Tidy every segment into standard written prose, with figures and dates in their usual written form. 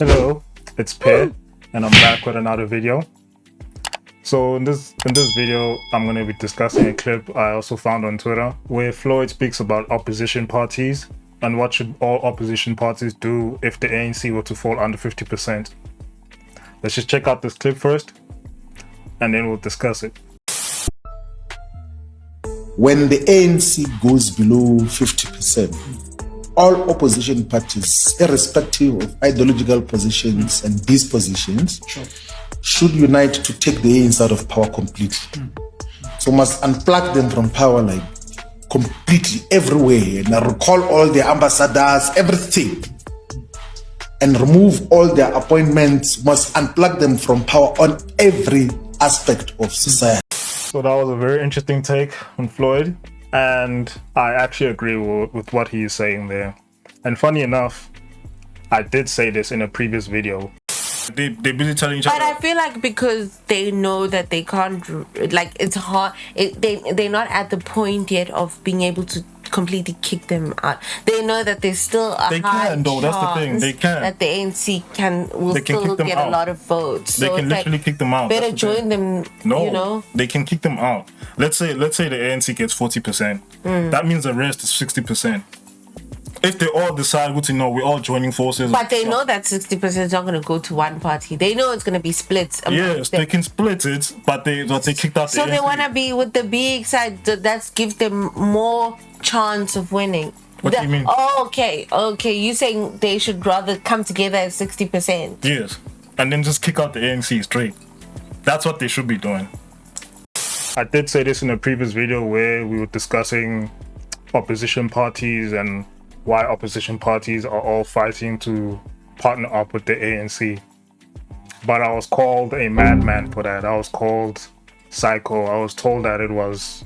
Hello, it's Pear, and I'm back with another video. So in this video, I'm going to be discussing a clip I also found on Twitter where Floyd speaks about opposition parties and what should all opposition parties do if the ANC were to fall under 50%. Let's just check out this clip first, and then we'll discuss it. When the ANC goes below 50%, all opposition parties, irrespective of ideological positions and dispositions, should unite to take the ANC out of power completely. So must unplug them from power like completely everywhere and recall all their ambassadors, everything. And remove all their appointments, must unplug them from power on every aspect of society. So that was a very interesting take on Floyd, and I actually agree with what he is saying there. And funny enough, I did say this in a previous video. They busy telling each other. But I feel like because they know that they can't, like, it's hard. They're not at the point yet of being able to completely kick them out. They know that there's still a high can, though. That's the thing. They can. That the ANC will still get a lot of votes. They can literally kick them out. Better join them. No, you know, they can kick them out. Let's say the ANC gets 40%. That means the rest is 60%. If they all decide, we're all joining forces. But they know that 60% is not going to go to one party. They know it's going to be split. Yes, they can split it, but they kicked out the So ANC. they want to be with the big side. That's give them more chance of winning. What do you mean? Oh, okay. You saying they should rather come together at 60%? Yes, and then just kick out the ANC straight. That's what they should be doing. I did say this in a previous video where we were discussing opposition parties and why opposition parties are all fighting to partner up with the ANC. But I was called a madman for that. I was called psycho. I was told that it was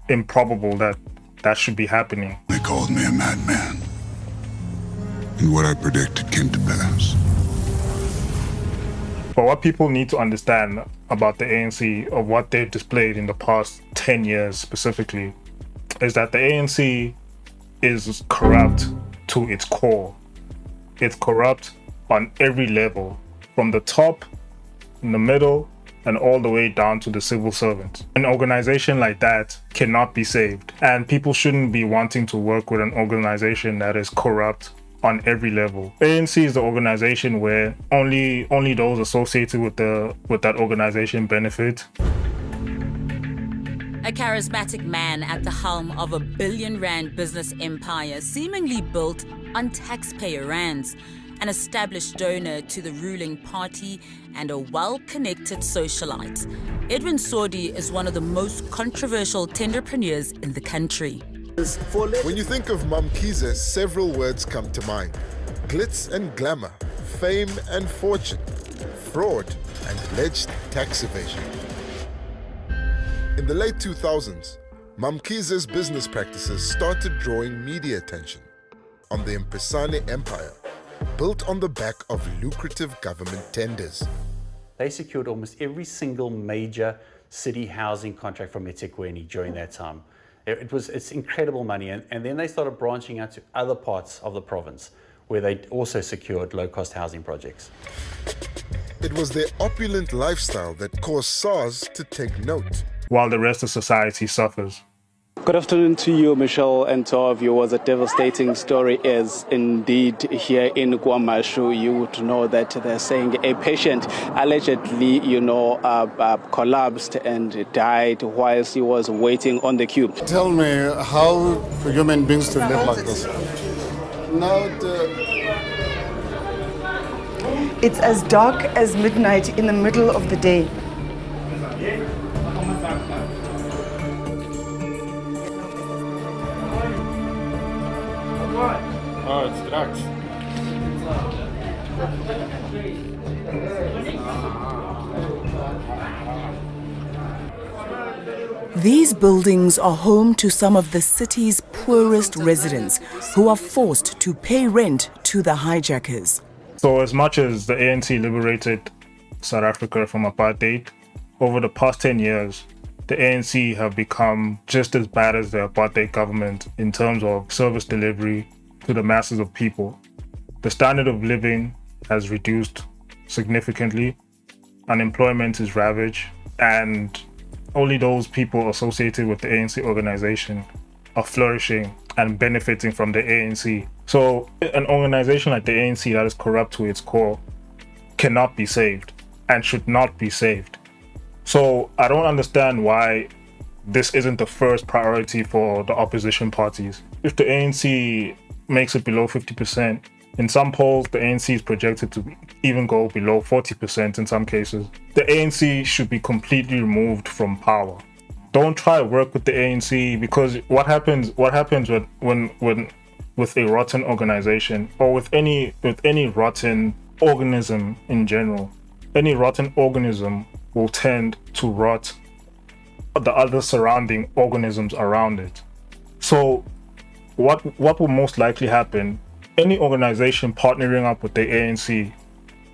improbable that should be happening. They called me a madman. And what I predicted came to pass. But what people need to understand about the ANC, of what they've displayed in the past 10 years specifically, is that the ANC is corrupt to its core. It's corrupt on every level, from the top, in the middle, and all the way down to the civil servants. An organization like that cannot be saved, and people shouldn't be wanting to work with an organization that is corrupt on every level. ANC is the organization where only those associated with that organization benefit. A charismatic man at the helm of a billion-rand business empire seemingly built on taxpayer rands, an established donor to the ruling party and a well-connected socialite. Edwin Sodi is one of the most controversial tenderpreneurs in the country. When you think of Mamkhize, several words come to mind. Glitz and glamour, fame and fortune, fraud and alleged tax evasion. In the late 2000s, Mamkhize's business practices started drawing media attention on the Mpisane empire, built on the back of lucrative government tenders. They secured almost every single major city housing contract from eThekwini during that time. It's incredible money, and then they started branching out to other parts of the province where they also secured low-cost housing projects. It was their opulent lifestyle that caused SARS to take note, while the rest of society suffers. Good afternoon to you, Michelle, and to our viewers. A devastating story is indeed here in Kwamashu. You would know that they're saying a patient allegedly, collapsed and died whilst he was waiting on the queue. Tell me how human beings to live like this. It's as dark as midnight in the middle of the day. Oh, it's drugs. These buildings are home to some of the city's poorest residents who are forced to pay rent to the hijackers. So as much as the ANC liberated South Africa from apartheid, over the past 10 years, the ANC have become just as bad as the apartheid government in terms of service delivery to the masses of people. The standard of living has reduced significantly. Unemployment is ravaged, and only those people associated with the ANC organization are flourishing and benefiting from the ANC. So an organization like the ANC that is corrupt to its core cannot be saved and should not be saved. So I don't understand why this isn't the first priority for the opposition parties. If the ANC makes it below 50%, in some polls, the ANC is projected to even go below 40% in some cases. The ANC should be completely removed from power. Don't try to work with the ANC, because what happens when with a rotten organization, or with any rotten organism in general, any rotten organism will tend to rot the other surrounding organisms around it. So what will most likely happen? Any organization partnering up with the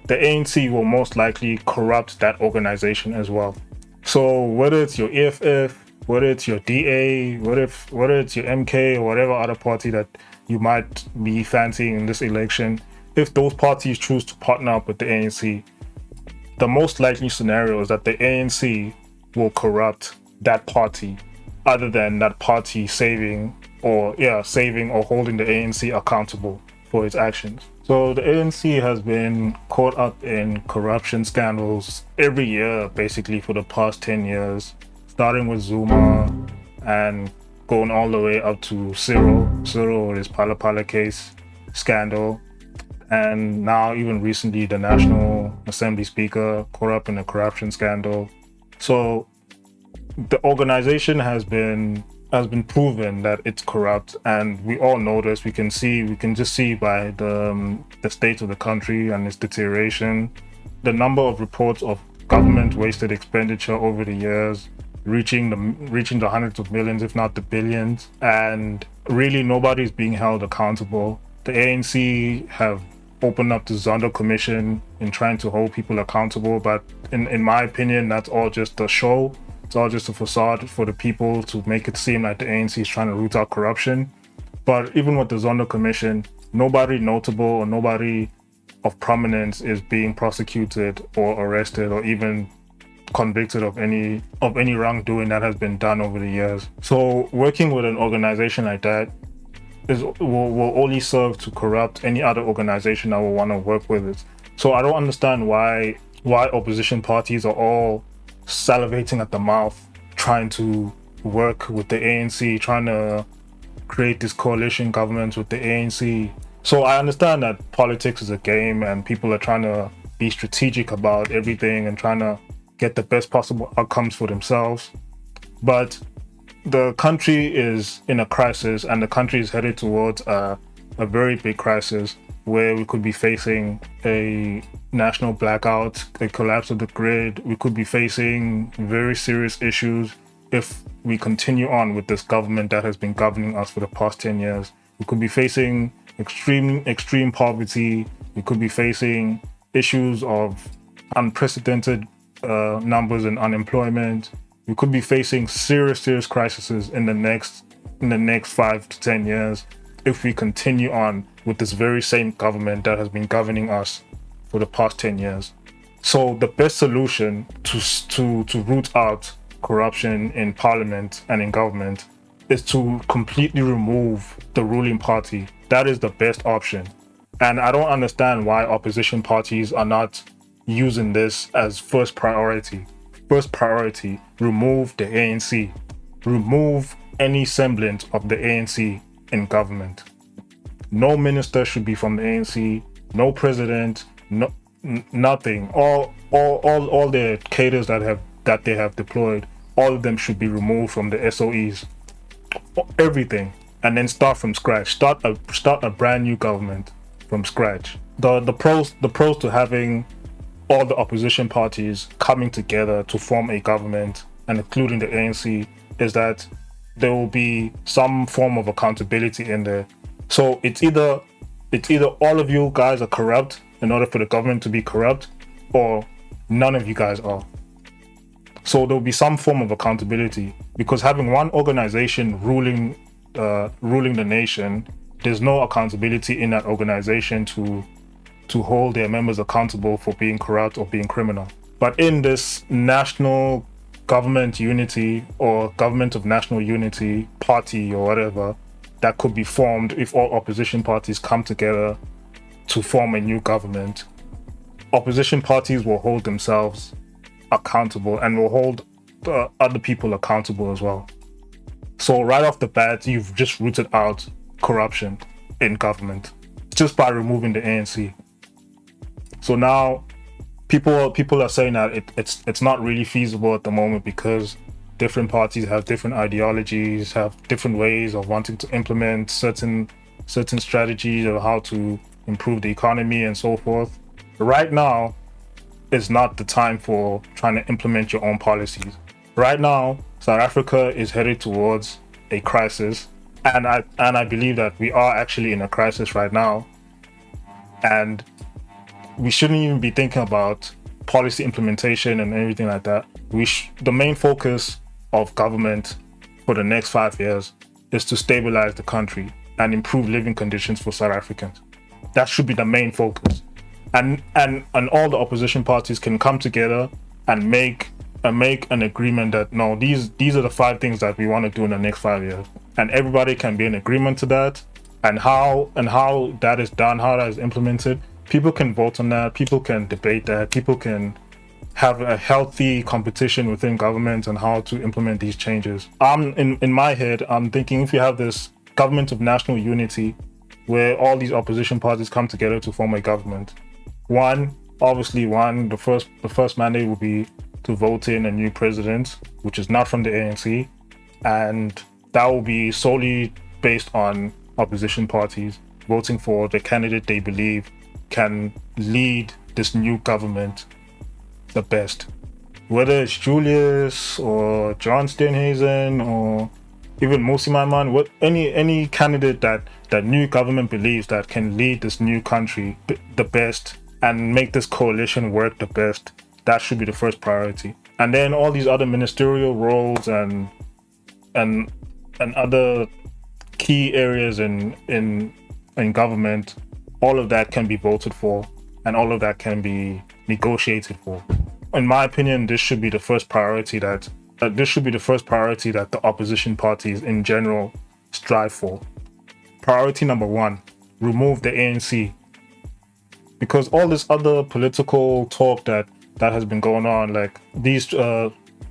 ANC will most likely corrupt that organization as well. So whether it's your EFF, whether it's your DA, whether it's your MK or whatever other party that you might be fancying in this election, if those parties choose to partner up with the ANC, the most likely scenario is that the ANC will corrupt that party, other than that party saving or holding the ANC accountable for its actions. So the ANC has been caught up in corruption scandals every year, basically for the past 10 years, starting with Zuma and going all the way up to Cyril with his Pala Pala case scandal. And now even recently, the National Assembly Speaker caught up in a corruption scandal. So the organization has been proven that it's corrupt, and we all know this. We can just see by the state of the country and its deterioration, the number of reports of government wasted expenditure over the years, reaching the hundreds of millions, if not the billions, and really nobody's being held accountable. The ANC have opened up the Zondo Commission in trying to hold people accountable, but in my opinion, that's all just a show. It's all just a facade for the people to make it seem like the ANC is trying to root out corruption. But even with the Zondo Commission, nobody notable or nobody of prominence is being prosecuted or arrested or even convicted of any wrongdoing that has been done over the years. So working with an organization like that will only serve to corrupt any other organization that will want to work with it. So I don't understand why opposition parties are all salivating at the mouth, trying to work with the ANC, trying to create this coalition government with the ANC. So I understand that politics is a game and people are trying to be strategic about everything and trying to get the best possible outcomes for themselves. But the country is in a crisis, and the country is headed towards a very big crisis where we could be facing a national blackout, a collapse of the grid. We could be facing very serious issues if we continue on with this government that has been governing us for the past 10 years. We could be facing extreme poverty. We could be facing issues of unprecedented numbers in unemployment. We could be facing serious crises in the next 5 to 10 years if we continue on with this very same government that has been governing us for the past 10 years. So the best solution to root out corruption in parliament and in government is to completely remove the ruling party. That is the best option. And I don't understand why opposition parties are not using this as first priority. First priority, remove the ANC. Remove any semblance of the ANC in government. No minister should be from the ANC, no president, nothing. All the cadres that they have deployed, all of them should be removed from the SOEs. Everything. And then start from scratch. Start a brand new government from scratch. The pros to having all the opposition parties coming together to form a government, and including the ANC, is that there will be some form of accountability in there. So it's either all of you guys are corrupt in order for the government to be corrupt, or none of you guys are. So there will be some form of accountability, because having one organization ruling the nation, there's no accountability in that organization to to hold their members accountable for being corrupt or being criminal. But in this national government unity or government of national unity party or whatever that could be formed if all opposition parties come together to form a new government, opposition parties will hold themselves accountable and will hold other people accountable as well. So right off the bat, you've just rooted out corruption in government just by removing the ANC. So now people are saying that it's not really feasible at the moment because different parties have different ideologies, have different ways of wanting to implement certain strategies of how to improve the economy and so forth. Right now is not the time for trying to implement your own policies. Right now, South Africa is headed towards a crisis, and I believe that we are actually in a crisis right now, and we shouldn't even be thinking about policy implementation and everything like that. The main focus of government for the next 5 years is to stabilize the country and improve living conditions for South Africans. That should be the main focus. And all the opposition parties can come together and make an agreement that no, these are the 5 things that we want to do in the next 5 years. And everybody can be in agreement to that. And how that is done, how that is implemented, people can vote on that, people can debate that, people can have a healthy competition within government on how to implement these changes. In my head, I'm thinking if you have this government of national unity where all these opposition parties come together to form a government, the first mandate will be to vote in a new president, which is not from the ANC, and that will be solely based on opposition parties voting for the candidate they believe can lead this new government the best. Whether it's Julius or John Steenhuisen or even Musi Maimane, any candidate that new government believes that can lead this new country the best and make this coalition work the best, that should be the first priority. And then all these other ministerial roles and other key areas in government, all of that can be voted for and all of that can be negotiated for. In my opinion, this should be the first priority that the opposition parties in general strive for. Priority number 1, remove the ANC. Because all this other political talk that has been going on, like these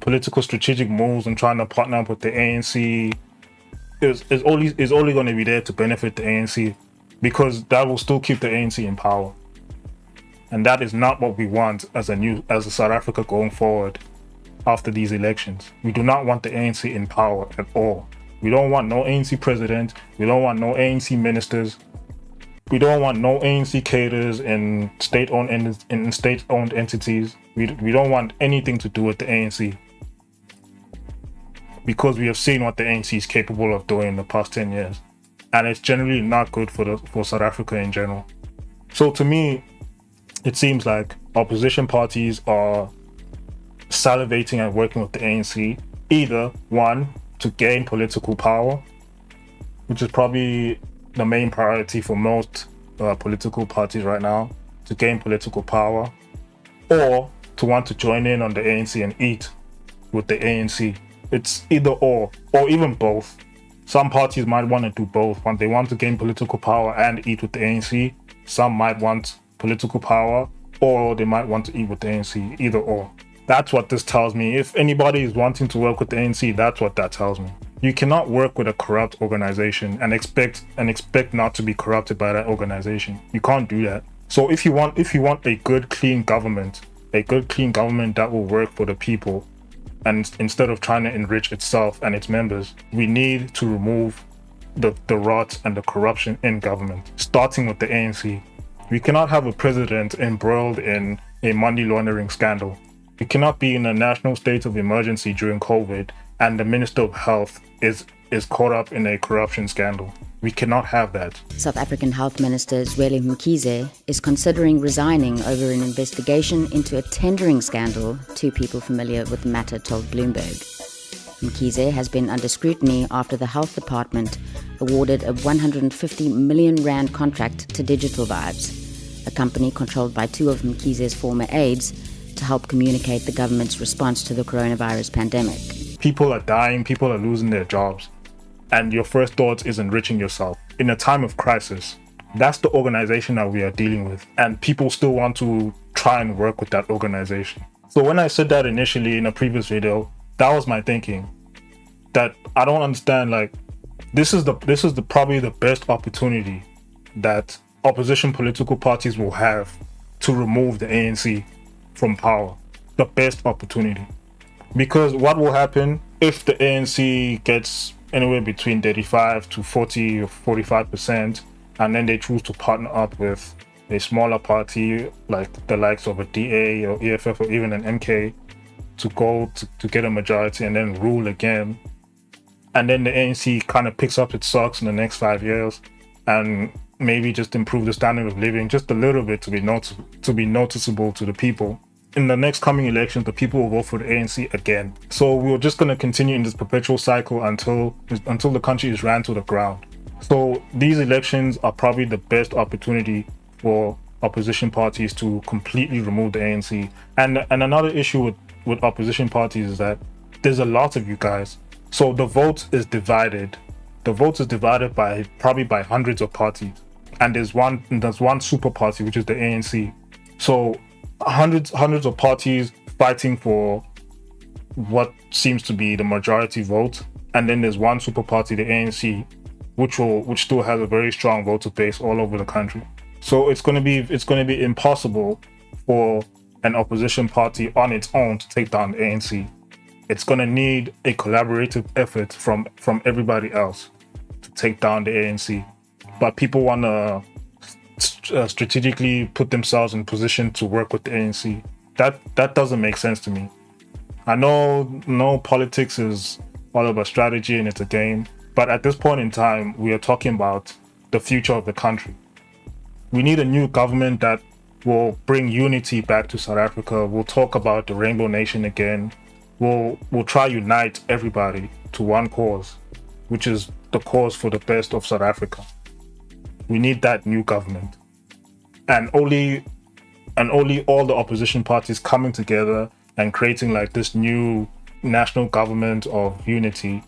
political strategic moves and trying to partner up with the ANC, is only going to be there to benefit the ANC, because that will still keep the ANC in power. And that is not what we want as a South Africa going forward after these elections. We do not want the ANC in power at all. We don't want no ANC president. We don't want no ANC ministers. We don't want no ANC cadres in state-owned entities. We don't want anything to do with the ANC, because we have seen what the ANC is capable of doing in the past 10 years, and it's generally not good for South Africa in general. So to me, it seems like opposition parties are salivating and working with the ANC, either 1, to gain political power, which is probably the main priority for most political parties right now, to gain political power, or to want to join in on the ANC and eat with the ANC. It's either or even both. Some parties might want to do both. When they want to gain political power and eat with the ANC, some might want political power, or they might want to eat with the ANC, either or. That's what this tells me. If anybody is wanting to work with the ANC, that's what that tells me. You cannot work with a corrupt organization and expect not to be corrupted by that organization. You can't do that. So if you want a good, clean government that will work for the people, and instead of trying to enrich itself and its members, we need to remove the rot and the corruption in government, starting with the ANC. We cannot have a president embroiled in a money laundering scandal. We cannot be in a national state of emergency during COVID and the Minister of Health is caught up in a corruption scandal. We cannot have that. South African Health Minister Zweli Mkhize is considering resigning over an investigation into a tendering scandal. 2 people familiar with the matter told Bloomberg. Mkhize has been under scrutiny after the health department awarded a 150 million rand contract to Digital Vibes, a company controlled by two of Mkhize's former aides, to help communicate the government's response to the coronavirus pandemic. People are dying, people are losing their jobs, and your first thought is enriching yourself. In a time of crisis, that's the organization that we are dealing with, and people still want to try and work with that organization. So when I said that initially in a previous video, that was my thinking. That I don't understand, like, this is probably the best opportunity that opposition political parties will have to remove the ANC from power. The best opportunity. Because what will happen if the ANC gets anywhere between 35 to 40 or 45%, and then they choose to partner up with a smaller party like the likes of a DA or EFF or even an MK to go to get a majority and then rule again. And then the ANC kind of picks up its socks in the next 5 years and maybe just improve the standard of living just a little bit to be noticeable to the people. In the next coming elections, the people will vote for the ANC again. So we're just going to continue in this perpetual cycle until the country is ran to the ground. So these elections are probably the best opportunity for opposition parties to completely remove the ANC. And another issue with opposition parties is that there's a lot of you guys. So the vote is divided. The vote is divided probably by hundreds of parties. And there's one super party, which is the ANC. So hundreds of parties fighting for what seems to be the majority vote. And then there's one super party, the ANC, which still has a very strong voter base all over the country. So it's going to be impossible for an opposition party on its own to take down the ANC. It's going to need a collaborative effort from everybody else to take down the ANC. But people want to strategically put themselves in position to work with the ANC. That doesn't make sense to me. I know politics is all about strategy and it's a game, but at this point in time, we are talking about the future of the country. We need a new government that will bring unity back to South Africa. We'll talk about the Rainbow Nation again. We'll try to unite everybody to one cause, which is the cause for the best of South Africa. We need that new government. And only all the opposition parties coming together and creating like this new national government of unity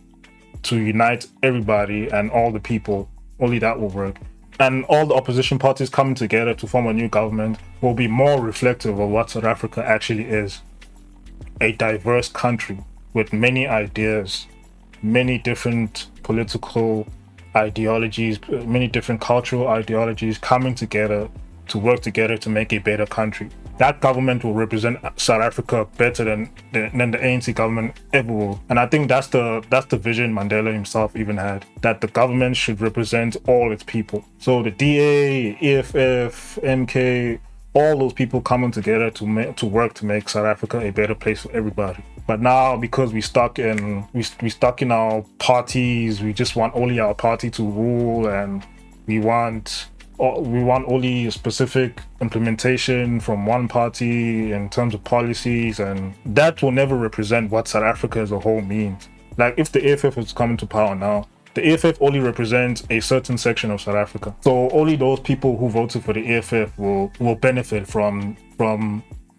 to unite everybody and all the people, only that will work. And all the opposition parties coming together to form a new government will be more reflective of what South Africa actually is. A diverse country with many ideas, many different political ideologies, many different cultural ideologies coming together to work together to make a better country. That government will represent South Africa better than the ANC government ever will. And I think that's the vision Mandela himself even had, that the government should represent all its people. So the DA, EFF, MK, all those people coming together to work to make South Africa a better place for everybody. But now, because we stuck in our parties, we just want only our party to rule, and we want only a specific implementation from one party in terms of policies, and that will never represent what South Africa as a whole means. Like if the EFF is coming to power now, the EFF only represents a certain section of South Africa. So only those people who voted for the EFF will benefit from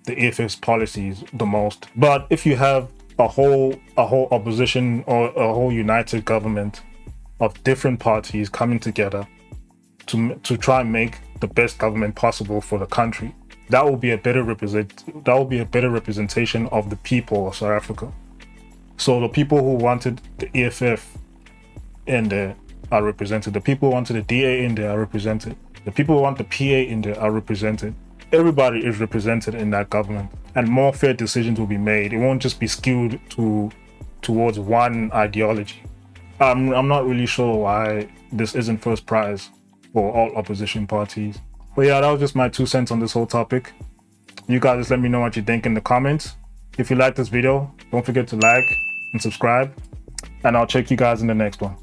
the EFF's policies the most. But if you have a whole opposition or a whole united government of different parties coming together to try and make the best government possible for the country, that will be a better representation of the people of South Africa. So the people who wanted the EFF in there are represented. The people who wanted the DA in there are represented. The people who want the PA in there are represented. Everybody is represented in that government, and more fair decisions will be made. It won't just be skewed towards one ideology. I'm not really sure why this isn't first prize for all opposition parties. But yeah, that was just my 2 cents on this whole topic. You guys just let me know what you think in the comments. If you like this video, don't forget to like and subscribe, and I'll check you guys in the next one.